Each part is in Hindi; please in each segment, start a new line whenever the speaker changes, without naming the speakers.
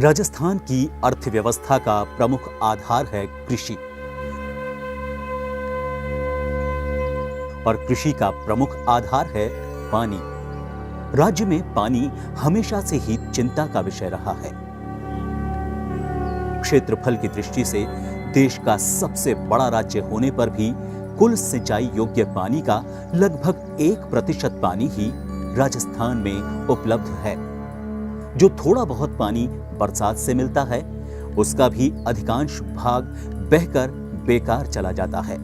राजस्थान की अर्थव्यवस्था का प्रमुख आधार है कृषि और कृषि का प्रमुख आधार है पानी। राज्य में पानी हमेशा से ही चिंता का विषय रहा है। क्षेत्रफल की दृष्टि से देश का सबसे बड़ा राज्य होने पर भी कुल सिंचाई योग्य पानी का लगभग 1% पानी ही राजस्थान में उपलब्ध है। जो थोड़ा बहुत पानी बरसात से मिलता है उसका भी अधिकांश भाग बहकर बेकार चला जाता है।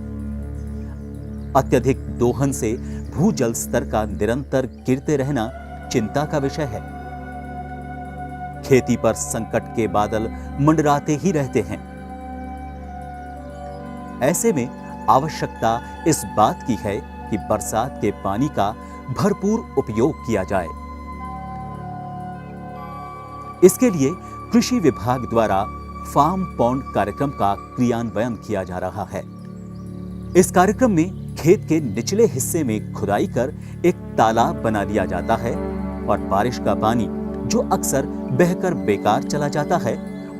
अत्यधिक दोहन से भूजल स्तर का निरंतर गिरते रहना चिंता का विषय है। खेती पर संकट के बादल मंडराते ही रहते हैं। ऐसे में आवश्यकता इस बात की है कि बरसात के पानी का भरपूर उपयोग किया जाए। इसके लिए कृषि विभाग द्वारा फार्म पॉन्ड कार्यक्रम का क्रियान्वयन किया जा रहा है। इस कार्यक्रम में खेत के निचले हिस्से में खुदाई कर एक तालाब बना लिया जाता है और बारिश का पानी जो अक्सर बहकर बेकार चला जाता है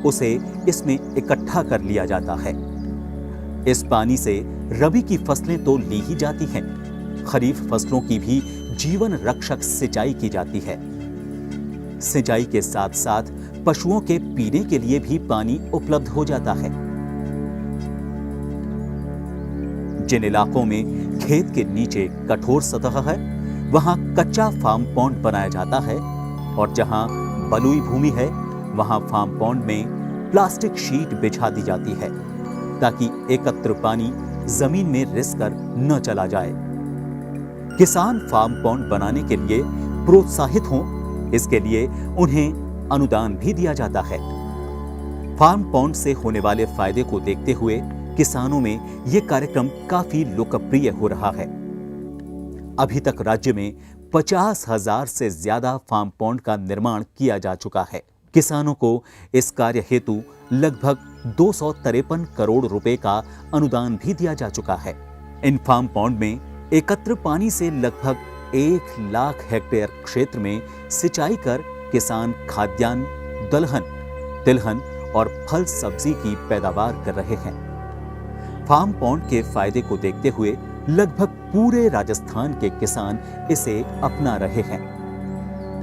उसे इसमें इकट्ठा कर लिया जाता है। इस पानी से रबी की फसलें तो ली ही जाती हैं, खरीफ फसलों की भी जीवन रक्षक सिंचाई की जाती है। सिंचाई के साथ साथ पशुओं के पीने के लिए भी पानी उपलब्ध हो जाता है। जिन इलाकों में खेत के नीचे कठोर सतह है वहां कच्चा फार्म पॉन्ड बनाया जाता है और जहां बलुई भूमि है वहां फार्म पॉन्ड में प्लास्टिक शीट बिछा दी जाती है ताकि एकत्र पानी जमीन में रिस कर न चला जाए। किसान फार्म पॉन्ड बनाने के लिए प्रोत्साहित हों, इसके लिए उन्हें अनुदान भी दिया जाता है। फार्म पॉन्ड से होने वाले फायदे को देखते हुए किसानों में यह कार्यक्रम काफी लोकप्रिय हो रहा है। अभी तक राज्य में 50,000 से ज्यादा फार्म पॉन्ड का निर्माण किया जा चुका है। किसानों को इस कार्य हेतु लगभग 253 करोड़ रुपए का अनुदान भी दिया जा चुका है। इन फार्म पॉन्ड में एकत्र पानी से लगभग 1 लाख हेक्टेयर क्षेत्र में सिंचाई कर किसान खाद्यान्न, दलहन, तिलहन और फल सब्जी की पैदावार कर रहे हैं। फार्म पॉन्ड के फायदे को देखते हुए लगभग पूरे राजस्थान के किसान इसे अपना रहे हैं।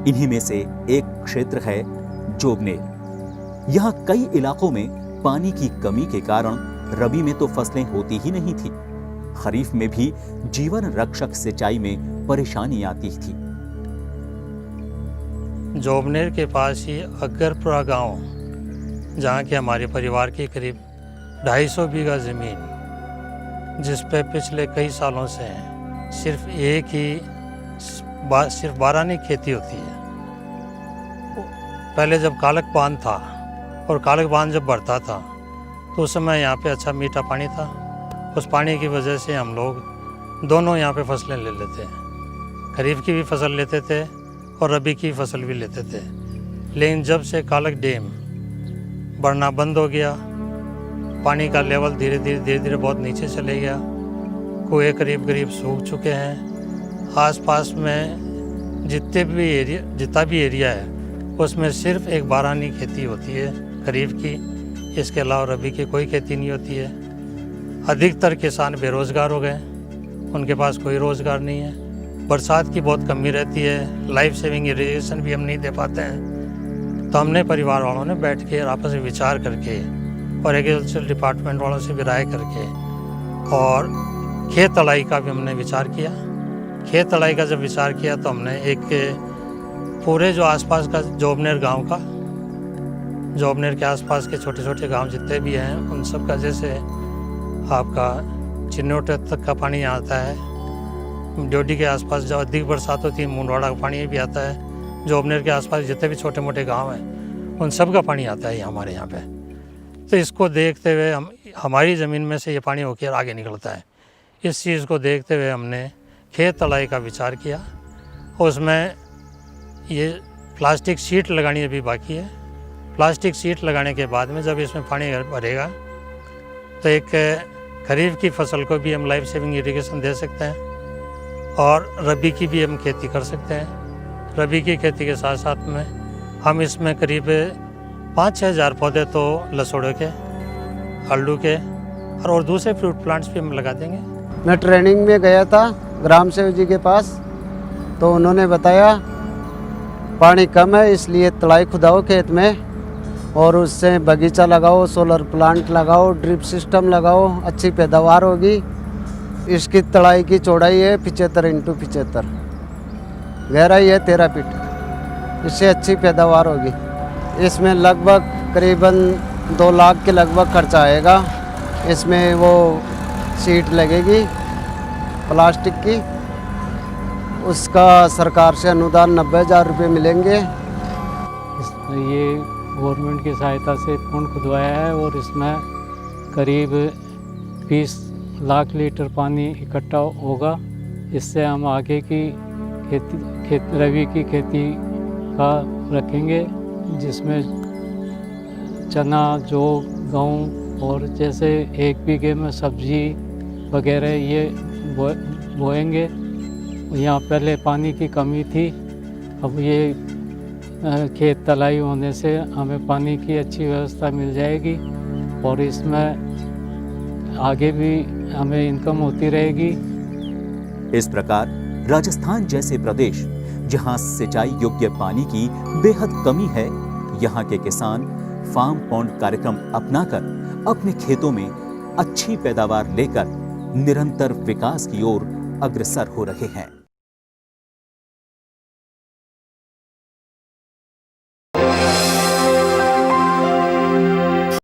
इन्हीं में से एक क्षेत्र है जोबनेर। यहाँ कई इलाकों में पानी की कमी के कारण रबी में तो फसलें होती ही नहीं थी, खरीफ में भी जीवन रक्षक सिंचाई में परेशानी आती थी।
जोबनेर के पास ही अगरपुरा गांव, जहाँ के हमारे परिवार की करीब 250 बीघा जमीन, जिस पे पिछले कई सालों से सिर्फ बारानी खेती होती है। पहले जब कालक बांध था और कालक बांध जब बढ़ता था तो उस समय यहाँ पे अच्छा मीठा पानी था। उस पानी की वजह से हम लोग दोनों यहाँ पे फसलें ले लेते हैं, खरीफ की भी फसल लेते थे और रबी की फसल भी लेते थे। लेकिन जब से कालक डैम बढ़ना बंद हो गया, पानी का लेवल धीरे धीरे बहुत नीचे चले गया, कुएं करीब सूख चुके हैं। आसपास में जितना भी एरिया है उसमें सिर्फ एक बारानी खेती होती है खरीफ की, इसके अलावा रबी की कोई खेती नहीं होती है। अधिकतर किसान बेरोजगार हो गए, उनके पास कोई रोजगार नहीं है। बरसात की बहुत कमी रहती है, लाइफ सेविंग इरिगेशन भी हम नहीं दे पाते हैं। तो हमने परिवार वालों ने बैठ के आपस में विचार करके और एग्रीकल्चर डिपार्टमेंट वालों से भी राय करके और खेत तलाई का भी हमने विचार किया। खेत तलाई का जब विचार किया तो हमने एक पूरे जो आसपास का जोबनेर गांव का, जोबनेर के आसपास के छोटे छोटे गांव जितने भी हैं उन सब का, जैसे आपका चिन्नौट तक का पानी आता है, डोडी के आसपास जब अधिक बरसात होती है मुंडवाड़ा का पानी भी आता है, जोबनेर के आसपास जितने भी छोटे मोटे गाँव हैं उन सब का पानी आता है हमारे यहाँ पे। तो इसको देखते हुए हमारी ज़मीन में से ये पानी होकर आगे निकलता है। इस चीज़ को देखते हुए हमने खेत तलाई का विचार किया। उसमें ये प्लास्टिक शीट लगानी अभी बाकी है। प्लास्टिक शीट लगाने के बाद में जब इसमें पानी भरेगा तो एक खरीफ की फसल को भी हम लाइफ सेविंग इरिगेशन दे सकते हैं और रबी की भी हम खेती कर सकते हैं। रबी की खेती के साथ साथ में हम इसमें करीब 5-6 हज़ार पौधे तो लसोड़े के, आलू के और दूसरे फ्रूट प्लांट्स भी हम लगा देंगे।
मैं ट्रेनिंग में गया था ग्राम सेवक जी के पास, तो उन्होंने बताया पानी कम है इसलिए तलाई खुदाओ खेत में और उससे बगीचा लगाओ, सोलर प्लांट लगाओ, ड्रिप सिस्टम लगाओ, अच्छी पैदावार होगी। इसकी तलाई की चौड़ाई है 75 × 75, गहराई है 13 फीट। इससे अच्छी पैदावार होगी। इसमें लगभग करीबन 2 लाख के लगभग खर्चा आएगा। इसमें वो सीट लगेगी प्लास्टिक की, उसका सरकार से अनुदान 90,000 रुपये मिलेंगे।
ये गवर्नमेंट की सहायता से कुंड खुदवाया है और इसमें करीब 20 लाख लीटर पानी इकट्ठा होगा। इससे हम आगे की रबी की खेती का रखेंगे, जिसमें चना, जौ, गेहूँ और जैसे 1 बीघे में सब्जी वगैरह ये बोएंगे। यहाँ पहले पानी की कमी थी, अब ये खेत तलाई होने से हमें पानी की अच्छी व्यवस्था मिल जाएगी और इसमें आगे भी हमें इनकम होती रहेगी।
इस प्रकार राजस्थान जैसे प्रदेश जहां सिंचाई योग्य पानी की बेहद कमी है, यहाँ के किसान फार्म पॉन्ड कार्यक्रम अपनाकर अपने खेतों में अच्छी पैदावार लेकर निरंतर विकास की ओर अग्रसर हो रहे हैं।